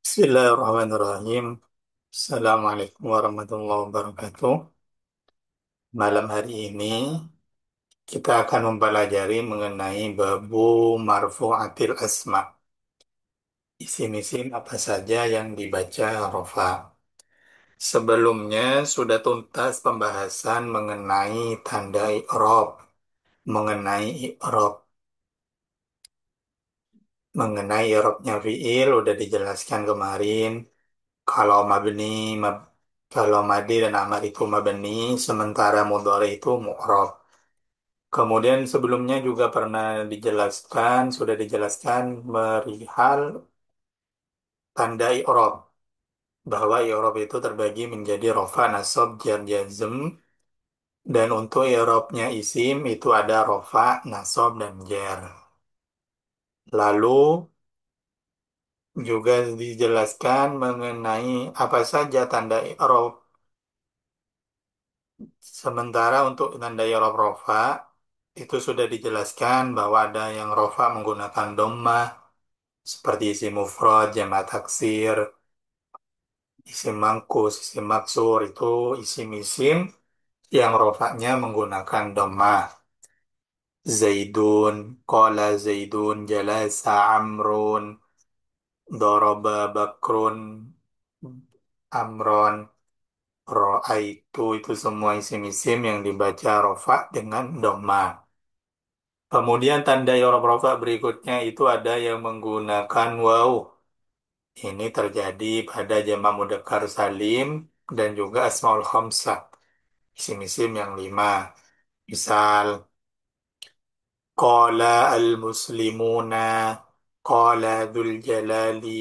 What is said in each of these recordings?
Bismillahirrahmanirrahim. Assalamualaikum warahmatullahi wabarakatuh. Malam hari ini kita akan mempelajari mengenai babu marfu'atil asma. Isim-isim apa saja yang dibaca rofa. Sebelumnya sudah tuntas pembahasan mengenai tanda i'rab, mengenai i'rab, mengenai i'rabnya fi'il udah dijelaskan kemarin. Kalau mabni, kalau madi dan amar itu mabni, sementara mudhari itu mu'rab. Kemudian sebelumnya juga pernah dijelaskan, sudah dijelaskan perihal tanda i'rab, bahwa i'rab itu terbagi menjadi rofa, nasab, jar, jazm, dan untuk i'rabnya isim itu ada rofa, nasab, dan jar. Lalu juga dijelaskan mengenai apa saja tanda i'rab. Sementara untuk tanda i'rab rofa itu sudah dijelaskan bahwa ada yang rofa menggunakan dhammah seperti isim mufrad, jamak taksir, isim mangkus, isim maksur itu isim-isim yang rofaknya menggunakan dhammah. Zaidun, qala Zaidun, jalasa Amrun, daraba Bakrun, Amron, Ro'aitu itu semua isim-isim yang dibaca rofak dengan dhammah. Kemudian tanda i'rab rafa berikutnya itu ada yang menggunakan waw. Ini terjadi pada jamak mudzakkar salim dan juga asmaul khamsah, isim-isim yang lima. Misal, qala al-muslimuna, qala dzul jalali,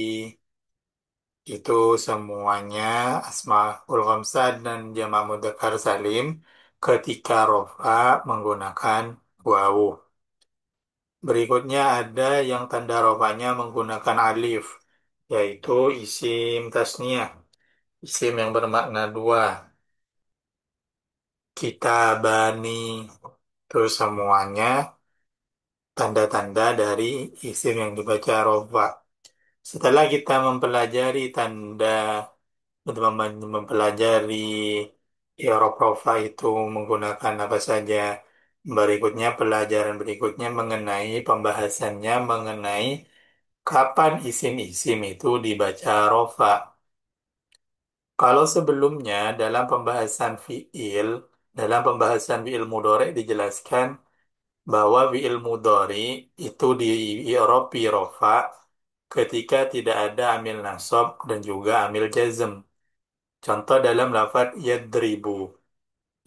itu semuanya asmaul khamsah dan jamak mudzakkar salim ketika rofa menggunakan waw. Berikutnya ada yang tanda rofanya menggunakan alif, yaitu isim tasniyah, isim yang bermakna dua. Kita bani, terus semuanya tanda-tanda dari isim yang dibaca rofa. Setelah kita mempelajari tanda, mempelajari i'rab rofa itu menggunakan apa saja, berikutnya pelajaran berikutnya mengenai pembahasannya mengenai kapan isim-isim itu dibaca rofa? Kalau sebelumnya dalam pembahasan fi'il mudhari dijelaskan bahwa fi'il mudhari itu di i'rab bi rofa ketika tidak ada amil nasab dan juga amil jazm. Contoh dalam lafaz yadribu.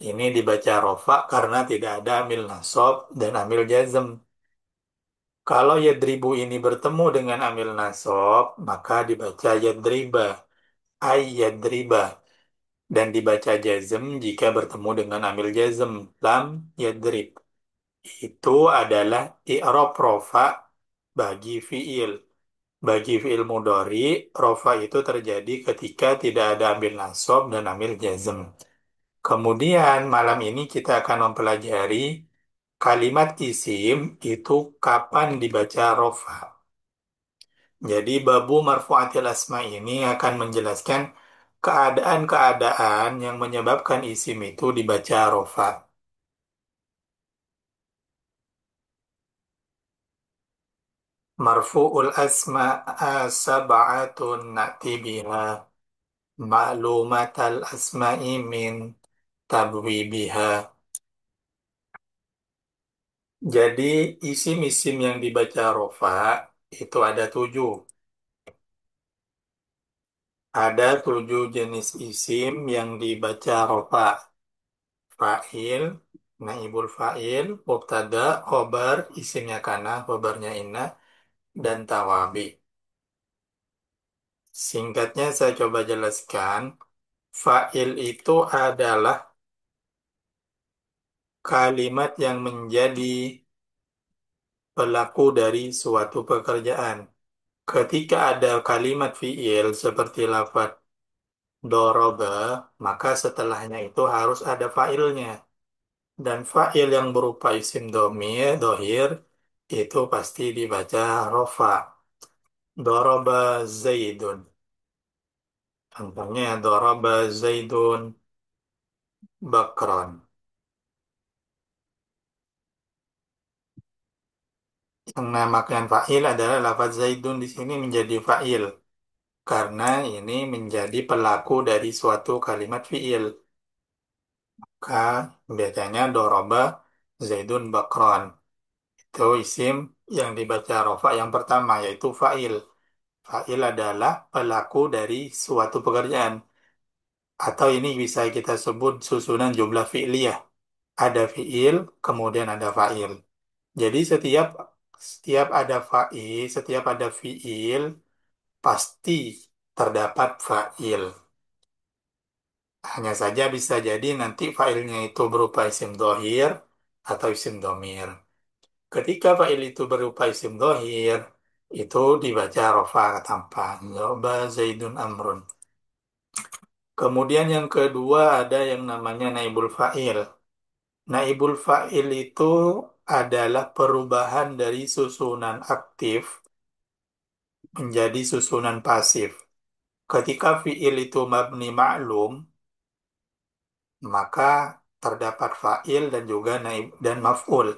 Ini dibaca rofa karena tidak ada amil nasab dan amil jazm. Kalau yadribu ini bertemu dengan amil nasab, maka dibaca yadriba, ay yadriba. Dan dibaca jazm jika bertemu dengan amil jazm, lam yadrib. Itu adalah i'rab rofa bagi fiil. Bagi fiil mudhari, rofa itu terjadi ketika tidak ada amil nasab dan amil jazm. Kemudian malam ini kita akan mempelajari kalimat isim itu kapan dibaca rofa. Jadi babu marfu'atil asma ini akan menjelaskan keadaan-keadaan yang menyebabkan isim itu dibaca rofa. Marfu'ul asma sab'atun na'ti biha ma'lumatal asma'i min tabwibiha. Jadi isim-isim yang dibaca rofa itu ada tujuh. Ada tujuh jenis isim yang dibaca rofa. Fa'il, naibul fa'il, mubtada, khobar, isimnya kana, khobarnya inna, dan tawabi. Singkatnya saya coba jelaskan. Fa'il itu adalah kalimat yang menjadi pelaku dari suatu pekerjaan. Ketika ada kalimat fi'il seperti lafaz doroba, maka setelahnya itu harus ada fa'ilnya. Dan fa'il yang berupa isim domir, dohir, itu pasti dibaca rofa. Daraba Zaidun. Contohnya Daraba Zaidun Bakron. Yang namakan fa'il adalah lafaz Zaidun di sini menjadi fa'il karena ini menjadi pelaku dari suatu kalimat fi'il. Maka biasanya Daraba Zaidun Bakron. Itu isim yang dibaca rofa yang pertama yaitu fa'il. Fa'il adalah pelaku dari suatu pekerjaan. Atau ini bisa kita sebut susunan jumlah fi'liyah. Ada fi'il, kemudian ada fa'il. Jadi setiap ada fi'il, pasti terdapat fa'il. Hanya saja bisa jadi nanti fa'ilnya itu berupa isim dohir atau isim domir. Ketika fa'il itu berupa isim dohir, itu dibaca rofa tanpa. Zoba Zaidun Amrun. Kemudian yang kedua ada yang namanya naibul fa'il. Naibul fa'il itu adalah perubahan dari susunan aktif menjadi susunan pasif. Ketika fi'il itu mabni ma'lum, maka terdapat fa'il dan juga naib dan maf'ul.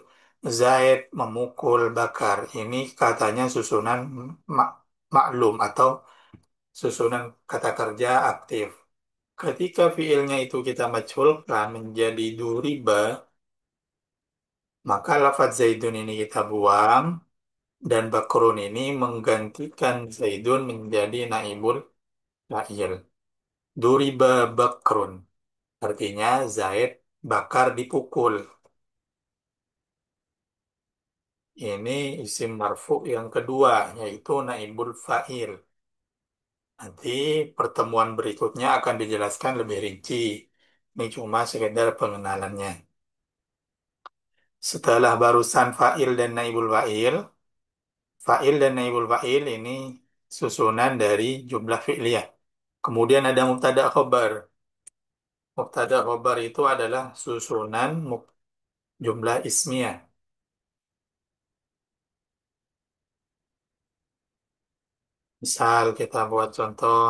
Zaid memukul Bakar. Ini katanya susunan maklum atau susunan kata kerja aktif. Ketika fiilnya itu kita majhulkan menjadi duriba, maka lafadz Zaidun ini kita buang dan Bakrun ini menggantikan Zaidun menjadi naibul fa'il. Duriba Bakrun. Artinya Zaid Bakar dipukul. Ini isim marfu yang kedua, yaitu naibul fa'il. Nanti pertemuan berikutnya akan dijelaskan lebih rinci. Ini cuma sekedar pengenalannya. Setelah barusan fa'il dan naibul fa'il, fa'il dan naibul fa'il ini susunan dari jumlah fi'liyah. Kemudian ada mubtada khobar. Mubtada khobar itu adalah susunan jumlah ismiyah. Misal kita buat contoh.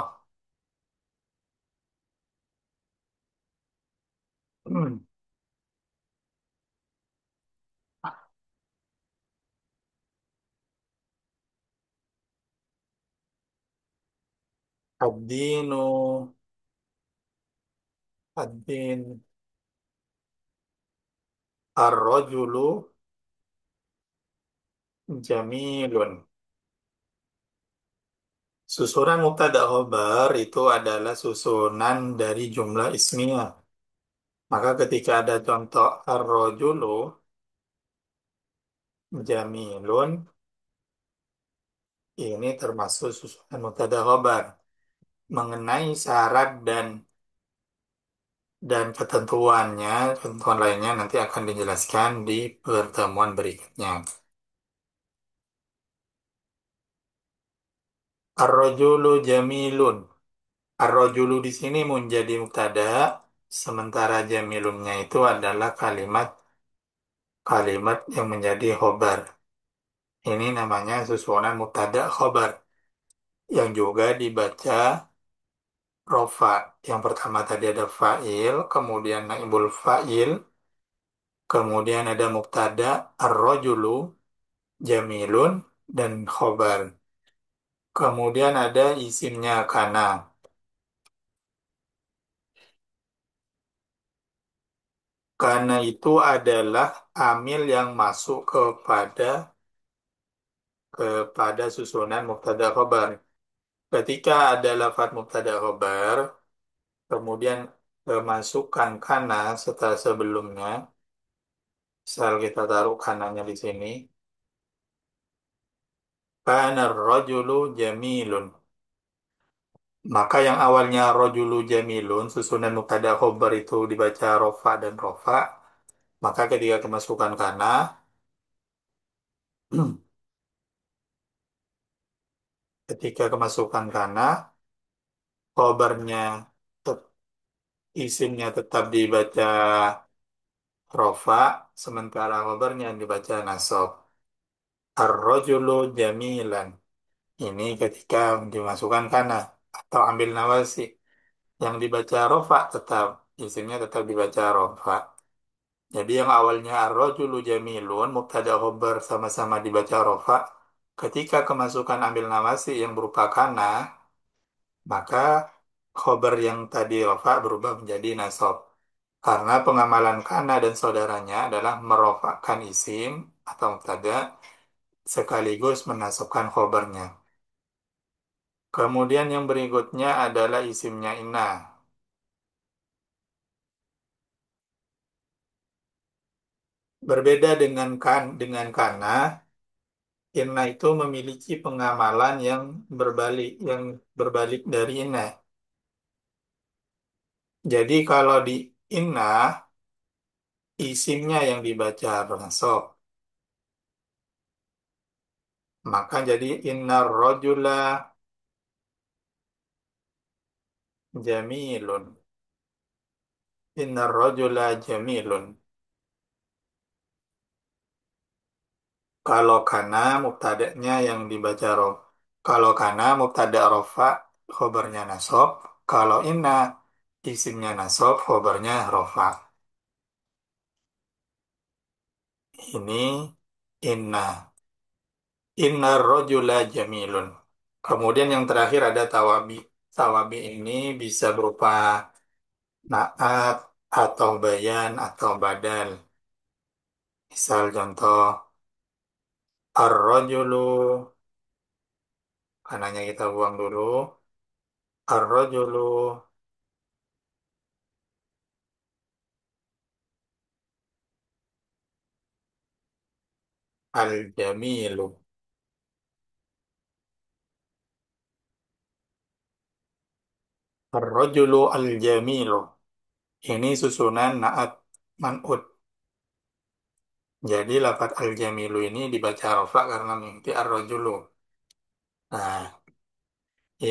Ad-dinu, ad-din, ar-rajulu, jamilun. Susunan mubtada khobar itu adalah susunan dari jumlah ismiyah. Maka ketika ada contoh ar-rajulu, jamilun, ini termasuk susunan mubtada khobar. Mengenai syarat dan ketentuannya, ketentuan lainnya nanti akan dijelaskan di pertemuan berikutnya. Ar-rajulu jamilun. Ar-rajulu di sini menjadi mubtada, sementara jamilunnya itu adalah kalimat kalimat yang menjadi khobar. Ini namanya susunan mubtada khobar yang juga dibaca rofa. Yang pertama tadi ada fa'il, kemudian naibul fa'il, kemudian ada mubtada ar-rajulu, jamilun, dan khobar. Kemudian ada isimnya kana. Kana itu adalah amil yang masuk kepada susunan mubtada khobar. Ketika ada lafaz mubtada khobar, kemudian masukkan kana setelah sebelumnya, misal kita taruh kanannya di sini, kana rajulu jamilun. Maka yang awalnya rajulu jamilun, susunan mubtada khobar itu dibaca rofa dan rofa, maka ketika kemasukan kana, ketika kemasukan kana, khobarnya tet- isimnya tetap dibaca rofa, sementara khobarnya dibaca nasab. Ar-rajulu jamilan. Ini ketika dimasukkan kana atau ambil nawasi. Yang dibaca rofa tetap, isimnya tetap dibaca rofa. Jadi yang awalnya ar-rajulu jamilun, mubtada khobar sama-sama dibaca rofa. Ketika kemasukan ambil nawasi yang berupa kana, maka khobar yang tadi rofa berubah menjadi nasab. Karena pengamalan kana dan saudaranya adalah merofakkan isim atau mubtada sekaligus menasabkan khobarnya. Kemudian yang berikutnya adalah isimnya inna. Berbeda dengan kana, inna itu memiliki pengamalan yang berbalik dari inna. Jadi kalau di inna, isimnya yang dibaca nasab, maka jadi inna rojula jamilun. Inna rojula jamilun. Kalau kana mubtada'nya yang dibaca rof. Kalau kana mubtada' rofa, khobarnya nasab. Kalau inna isimnya nasab, khobarnya rofa. Ini inna. Inna rojula jamilun. Kemudian yang terakhir ada tawabi. Tawabi ini bisa berupa naat atau bayan atau badal. Misal contoh, ar-rojulu, kananya kita buang dulu. Ar-rojulu al-jamilu. Ar-rojulu al-jamilu. Ini susunan naat man'ud. Jadi lafadz al-jamilu ini dibaca rafa karena mengikuti ar-rojulu. Nah,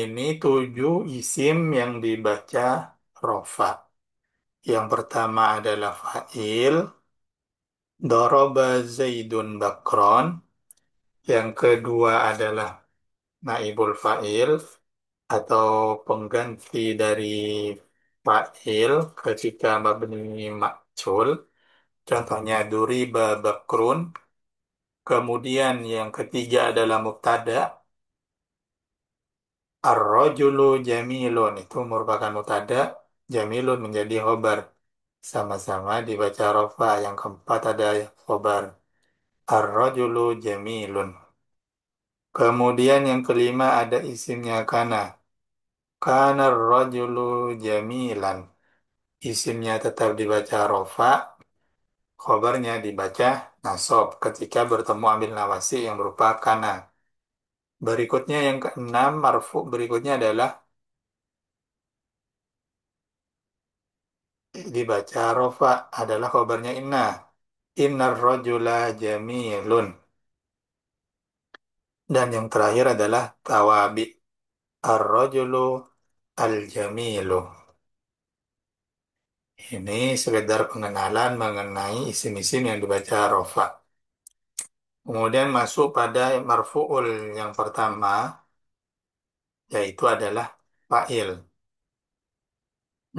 ini 7 isim yang dibaca rofa. Yang pertama adalah fa'il, doroba zaidun bakron. Yang kedua adalah naibul fa'il atau pengganti dari fa'il ketika mabni ma'jul. Contohnya duriba bakrun. Kemudian yang ketiga adalah mubtada. Ar-rajulu jamilun itu merupakan mubtada, jamilun menjadi khobar. Sama-sama dibaca rofa. Yang keempat ada khobar. Ar-rajulu jamilun. Kemudian yang kelima ada isimnya kana. Kana ar-rajulu jamilan. Isimnya tetap dibaca rofa. Khobarnya dibaca nasob ketika bertemu ambil nawasi yang berupa kana. Berikutnya yang keenam marfu berikutnya adalah dibaca rofa adalah khobarnya inna. Innar rajula jamilun. Dan yang terakhir adalah tawabi. Ar-rajulu al-jamilu. Ini sekedar pengenalan mengenai isim-isim yang dibaca rofa. Kemudian masuk pada marfu'ul yang pertama, yaitu adalah fa'il.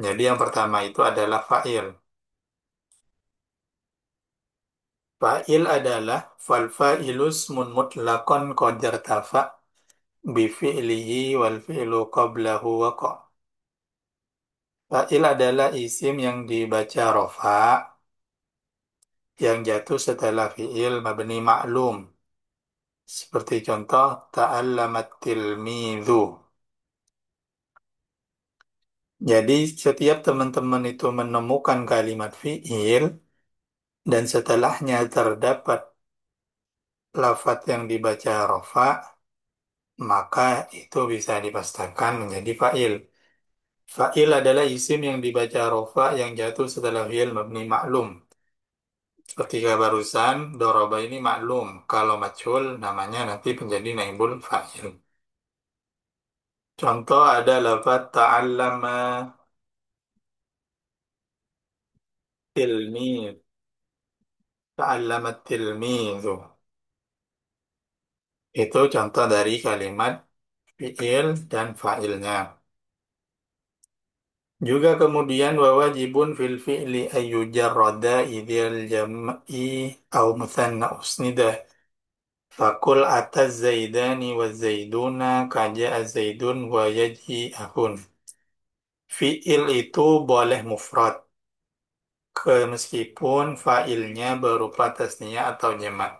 Jadi yang pertama itu adalah fa'il. Fa'il adalah fal fa'ilus mun mutlaqan qad irtafa bi fi'lihi wal fi'lu qablahu waqa. Fa'il adalah isim yang dibaca rofa yang jatuh setelah fi'il mabni ma'lum. Seperti contoh ta'allamat tilmidhu. Jadi setiap teman-teman itu menemukan kalimat fi'il dan setelahnya terdapat lafadz yang dibaca rofa, maka itu bisa dipastikan menjadi fa'il. Fa'il adalah isim yang dibaca rofa yang jatuh setelah fi'il mabni maklum. Ketika barusan, doroba ini maklum. Kalau majhul, namanya nanti menjadi naibul fa'il. Contoh ada lafadz ta'allama tilmid. Ta'allama tilmidhu. Itu contoh dari kalimat fi'il dan fa'ilnya. Juga kemudian wawajibun fil fi'li ayyujarrada idzal jam'i au muthanna usnidah. Fakul atas zaidani wa zaiduna kaja'a zaidun wa yaji'ahun. Fi'il itu boleh mufrad meskipun fa'ilnya berupa tasniyah atau jamak.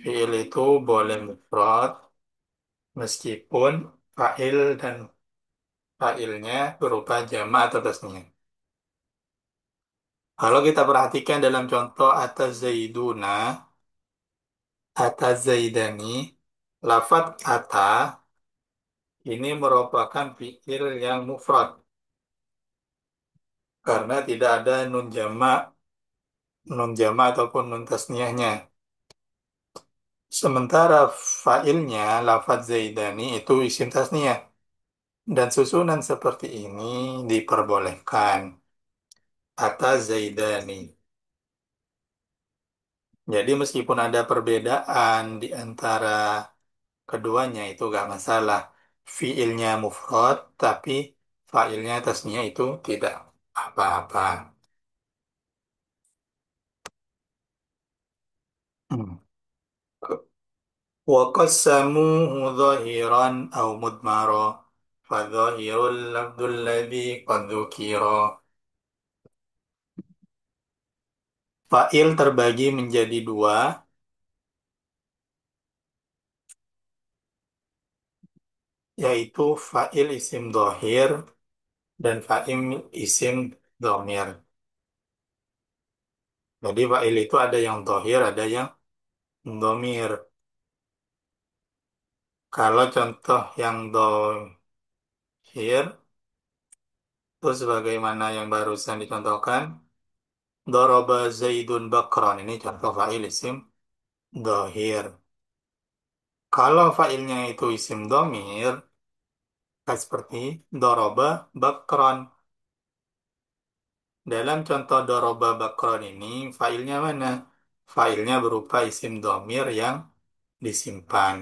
Fi'il itu boleh mufrad meskipun fa'il dan fa'ilnya berupa jamak atau tasniyah. Kalau kita perhatikan dalam contoh atas zaiduna, atas zaidani, lafadz ata ini merupakan fi'il yang mufrad karena tidak ada nun jamak ataupun nun tasniyahnya. Sementara fa'ilnya lafadz zaidani itu isim tasniyah dan susunan seperti ini diperbolehkan atas zaidani. Jadi meskipun ada perbedaan di antara keduanya itu gak masalah. Fiilnya mufrad tapi fa'ilnya tasniyah itu tidak apa-apa. Hmm. وقسموه ظاهرا أو مضمرا فظاهر اللفظ الذي قد ذكر. Fa'il terbagi menjadi dua, yaitu fa'il isim dohir dan fa'il isim domir. Jadi fa'il itu ada yang dohir, ada yang domir. Kalau contoh yang dohir, itu sebagaimana yang barusan dicontohkan, Doroba Zaidun Bakron. Ini contoh fa'il isim dohir. Kalau fa'ilnya itu isim domir, kan seperti Doroba Bakron. Dalam contoh Doroba Bakron ini, fa'ilnya mana? Fa'ilnya berupa isim domir yang disimpan.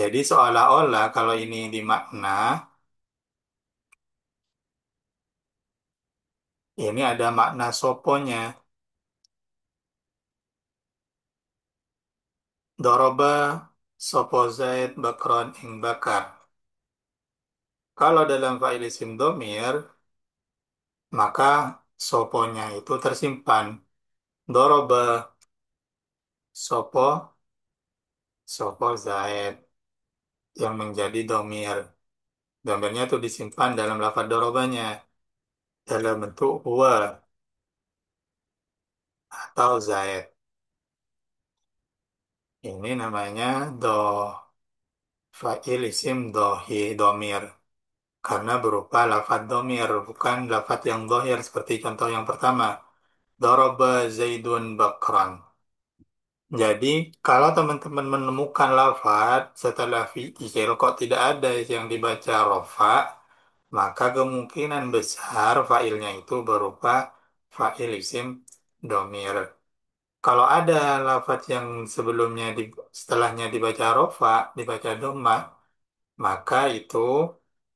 Jadi seolah-olah kalau ini dimakna, ini ada makna soponya. Doroba sopo Zaid Bakron ing bakar. Kalau dalam fa'il isim domir, maka soponya itu tersimpan. Doroba sopo, sopo Zaid yang menjadi domir. Domirnya itu disimpan dalam lafaz dorobanya. Dalam bentuk huwa atau Zaid. Ini namanya fa'il isim domir. Karena berupa lafaz domir, bukan lafaz yang dohir seperti contoh yang pertama. Doroba Zaidun Bakran. Jadi, kalau teman-teman menemukan lafaz setelah fi'il kok tidak ada yang dibaca rofa, maka kemungkinan besar fa'ilnya itu berupa fa'il isim domir. Kalau ada lafaz yang sebelumnya setelahnya dibaca rofa, dibaca doma, maka itu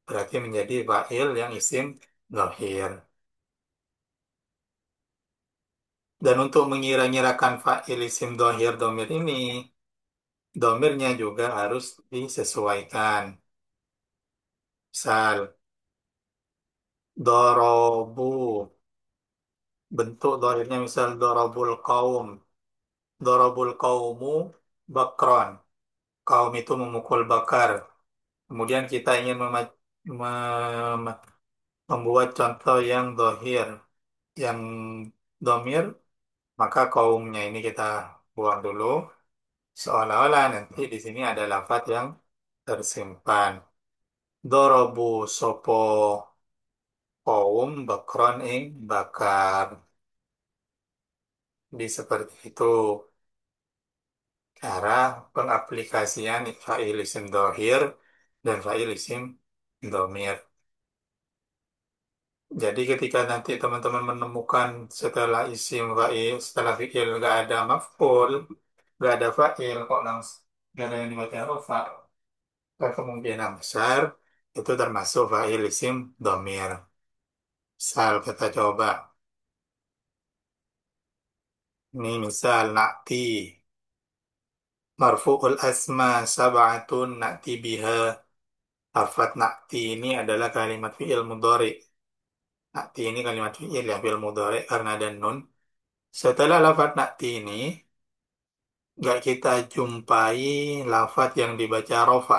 berarti menjadi fa'il yang isim dohir. Dan untuk mengira-ngirakan fa'il isim dohir domir ini, domirnya juga harus disesuaikan. Misal, dorobu, bentuk dohirnya misal dorobul kaum. Dorobul kaumu bakron. Kaum itu memukul bakar. Kemudian kita ingin mem- membuat contoh yang dohir, yang domir, maka kaumnya ini kita buang dulu. Seolah-olah nanti di sini ada lafaz yang tersimpan. Dorobu sopo kaum bakron ing bakar. Di seperti itu cara pengaplikasian fa'il isim dohir dan fa'il isim domir. Jadi ketika nanti teman-teman menemukan setelah isim fa'il, setelah fi'il nggak ada maf'ul, Gak ada fa'il kok langsung. Gak ada yang dibaca rofa. Kemungkinan besar itu termasuk fa'il isim domir. Misal kita coba. Ini misal nakti. Marfu'ul asma sab'atun nakti biha. Lafat nakti ini adalah kalimat fi'il mudhari. Nakti ini kalimat fi'il ya fi'il mudhari karena ada nun. Setelah lafat nakti ini, nggak kita jumpai lafat yang dibaca rofa.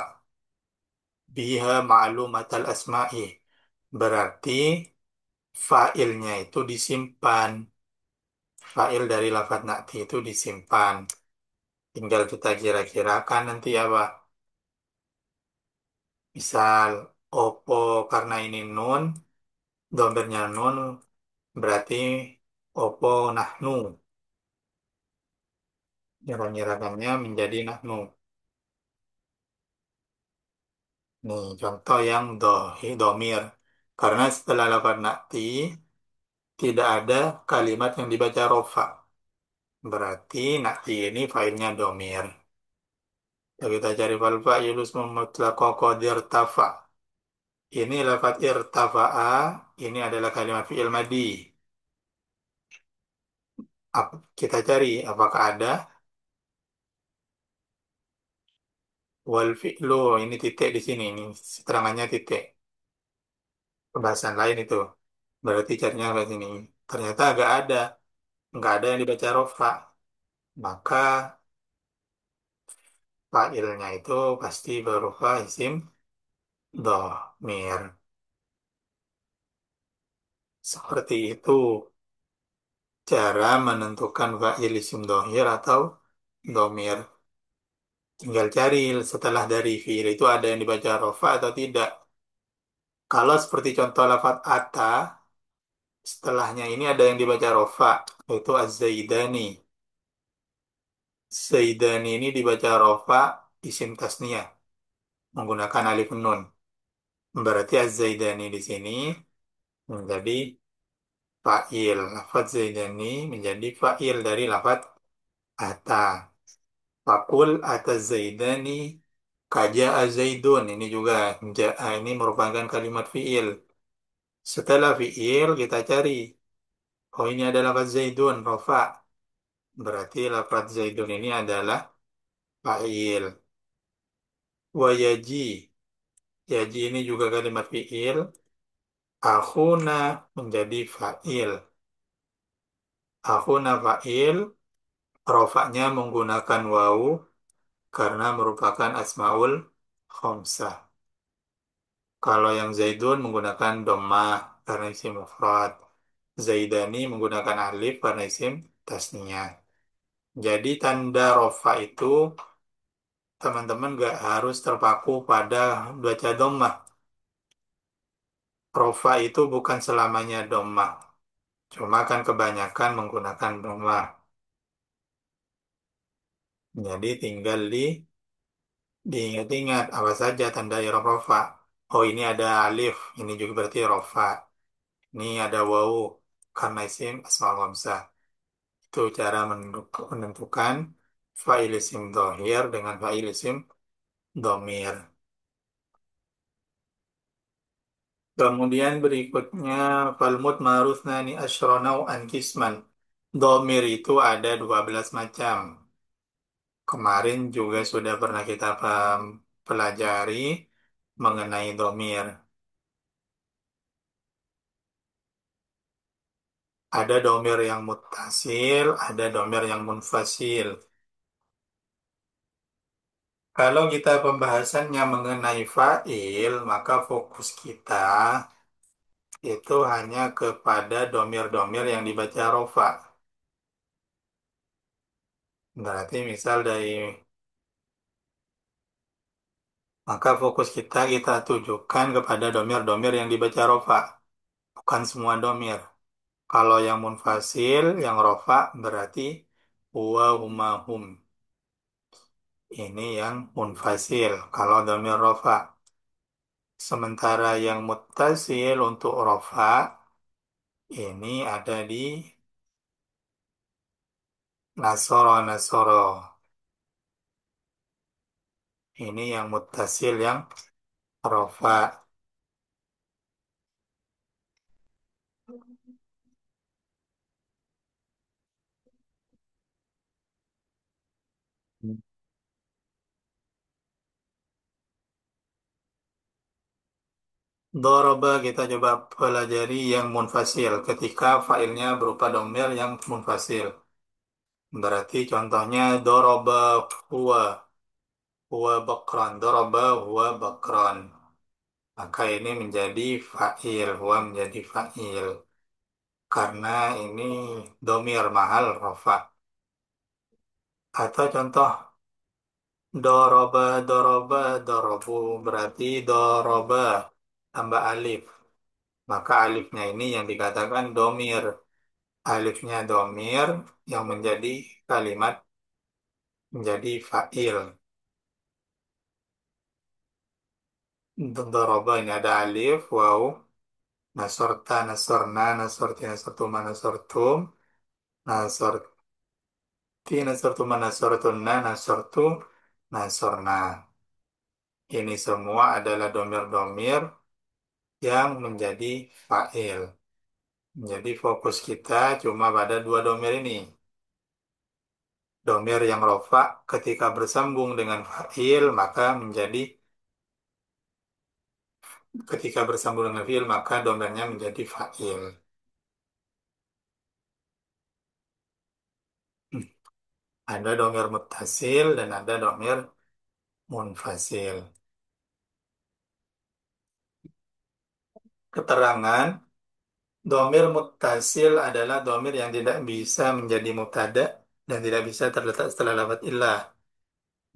Biha ma'lumatal asma'i. Berarti fa'ilnya itu disimpan. Fa'il dari lafat nakti itu disimpan. Tinggal kita kira-kirakan nanti apa. Misal, opo karena ini nun, domirnya nun, berarti opo nahnu. Kira-kirakannya menjadi nahnu. Nih, contoh yang domir. Karena setelah lafaz nakti, tidak ada kalimat yang dibaca rofa. Berarti nakti ini failnya domir. Ya, kita cari falfa yulus mutlaqo qadir tafa. Ini lafaz irtafa'a, ini adalah kalimat fi'il madi. Kita cari apakah ada wal fi'lu, ini titik di sini, ini seterangannya titik. Pembahasan lain itu. Berarti carinya ke sini. Ternyata nggak ada yang dibaca rofa. Maka fa'ilnya itu pasti berupa isim dhamir. Seperti itu cara menentukan fa'il isim dhamir atau dhamir. Tinggal cari setelah dari fi'il itu ada yang dibaca rofa atau tidak. Kalau seperti contoh lafaz ata, setelahnya ini ada yang dibaca rofa, yaitu az-zaidani. Zaidani ini dibaca rofa isim tasniyah menggunakan alif nun. Berarti az-zaidani di sini menjadi fa'il. Lafaz zaidani menjadi fa'il dari lafaz ata. Fakul ata zaidani kaja zaidun. Ini juga ja'a ini merupakan kalimat fi'il. Setelah fi'il kita cari. Oh ini adalah lafaz zaidun, rofa. Berarti lafaz zaidun ini adalah fa'il. Wayaji. Yaji ini juga kalimat fi'il. Akhuna menjadi fa'il. Akhuna fa'il. Rofaknya menggunakan wawu karena merupakan asmaul khamsah. Kalau yang Zaidun menggunakan dhammah karena isim mufrad. Zaidani menggunakan alif karena isim tasniyah. Jadi tanda rofa itu teman-teman nggak harus terpaku pada baca dhammah. Rofa itu bukan selamanya dhammah. Cuma kan kebanyakan menggunakan dhammah. Jadi tinggal diingat-ingat apa saja tanda i'rab rofa. Oh ini ada alif, ini juga berarti rofa. Ini ada wawu karena isim asmaul khamsah. Itu cara menentukan fa'il isim dhohir dengan fa'il isim dhamir. Kemudian berikutnya falmut maruthnani asyronau ankisman. Dhamir itu ada 12 macam. Kemarin juga sudah pernah kita pelajari mengenai dhamir. Ada domir yang mutasil, ada domir yang munfasil. Kalau kita pembahasannya mengenai fa'il, maka fokus kita itu hanya kepada domir-domir yang dibaca rofa. Berarti misal maka fokus kita tujukan kepada domir-domir yang dibaca rofa. Bukan semua domir. Kalau yang munfasil, yang rofa berarti huwa, huma, hum. Ini yang munfasil. Kalau domir rofa. Sementara yang muttasil untuk rofa ini ada di nasoro nasoro. Ini yang muttasil yang rofa. Doroba kita coba pelajari yang munfasil ketika failnya berupa domir yang munfasil. Berarti contohnya doroba huwa, huwa bakran, doroba huwa bakran. Maka ini menjadi fa'il, huwa menjadi fa'il. Karena ini domir mahal rofa. Atau contoh doroba, doroba, dorobu. Berarti doroba tambah alif. Maka alifnya ini yang dikatakan domir. Alifnya domir yang menjadi kalimat menjadi fa'il. Untuk doroba ini ada alif, waw, nasorta, nasorna, nasorti, nasortuma, nasortum, nasorti, nasortuma, nasortunna, nasortu, nasorna. Ini semua adalah domir-domir yang menjadi fa'il. Jadi fokus kita cuma pada dua domir ini. Domir yang rofa ketika bersambung dengan fa'il maka menjadi ketika bersambung dengan fi'il maka domirnya menjadi fa'il. Hmm. Ada domir muttasil dan ada domir munfasil. Keterangan, domir muttasil adalah domir yang tidak bisa menjadi mubtada dan tidak bisa terletak setelah lafaz illah.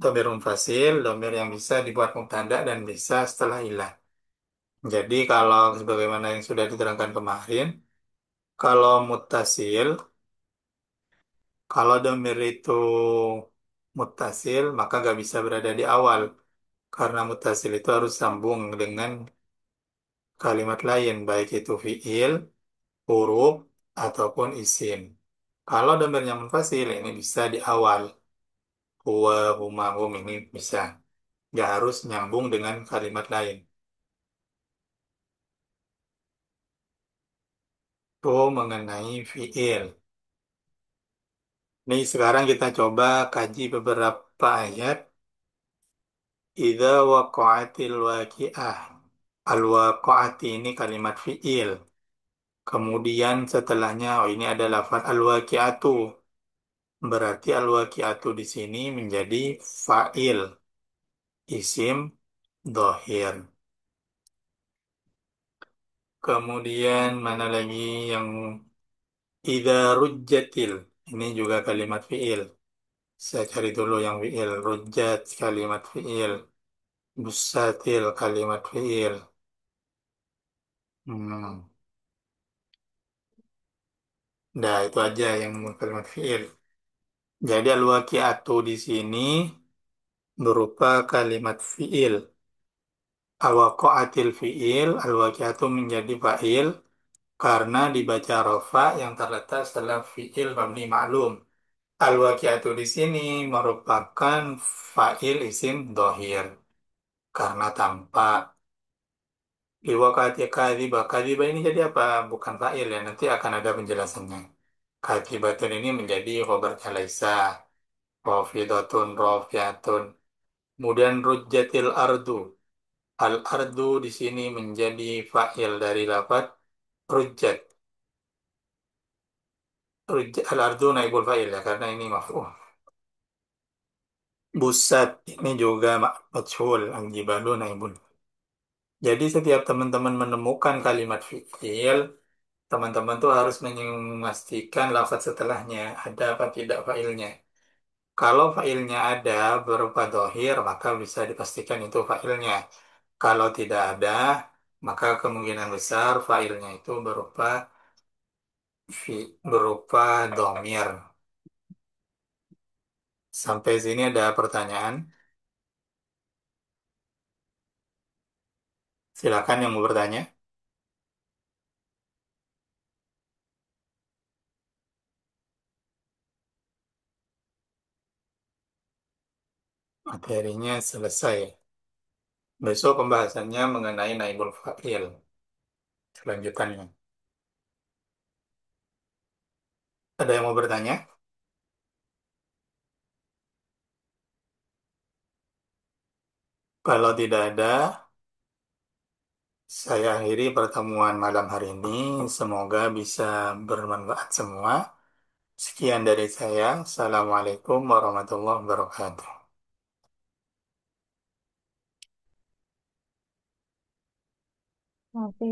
Domir munfasil, domir yang bisa dibuat mubtada dan bisa setelah illah. Jadi kalau sebagaimana yang sudah diterangkan kemarin, kalau muttasil, kalau domir itu muttasil, maka nggak bisa berada di awal. Karena muttasil itu harus sambung dengan kalimat lain, baik itu fiil, huruf, ataupun isim. Kalau domirnya munfasil, ini bisa di awal. Huwa, huma, hum, ini bisa. Nggak harus nyambung dengan kalimat lain. Itu mengenai fiil. Nih sekarang kita coba kaji beberapa ayat. Idza waqa'atil waqi'ah. Al-waqa'ati ini kalimat fiil. Kemudian setelahnya, oh ini ada lafaz al-waqi'atu. Berarti al-waqi'atu di sini menjadi fa'il, isim dohir. Kemudian mana lagi yang idza rujjatil. Ini juga kalimat fi'il. Saya cari dulu yang fi'il. Rujjat kalimat fi'il. Busatil kalimat fi'il. Hmm. Nah, itu aja yang kalimat fi'il. Jadi al-waqi'atu di sini berupa kalimat fi'il. Al-waqa'atil fi'il, al-waqi'atu menjadi fa'il karena dibaca rofa yang terletak setelah fi'il mabni ma'lum. Al-waqi'atu di sini merupakan fa'il isim dohir karena tanpa liwaqati kadhiba. Kadhiba ini jadi apa? Bukan fa'il ya, nanti akan ada penjelasannya. Kadhibatun ini menjadi khobarnya laisa, rafidatun, rafiatun. Kemudian rujjatil ardu. Al-ardu di sini menjadi fa'il dari lafaz rujjat. Al-ardu naibul fa'il ya, karena ini maf'ul. Busat ini juga majhul. Al-jibalu naibul. Jadi setiap teman-teman menemukan kalimat fi'il, teman-teman tuh harus memastikan lafaz setelahnya ada apa tidak fa'ilnya. Kalau fa'ilnya ada berupa dohir, maka bisa dipastikan itu fa'ilnya. Kalau tidak ada, maka kemungkinan besar fa'ilnya itu berupa domir. Sampai sini ada pertanyaan. Silakan yang mau bertanya. Materinya selesai. Besok pembahasannya mengenai naibul fa'il. Kelanjutannya. Ada yang mau bertanya? Kalau tidak ada, saya akhiri pertemuan malam hari ini. Semoga bisa bermanfaat semua. Sekian dari saya. Assalamualaikum warahmatullahi wabarakatuh. Nanti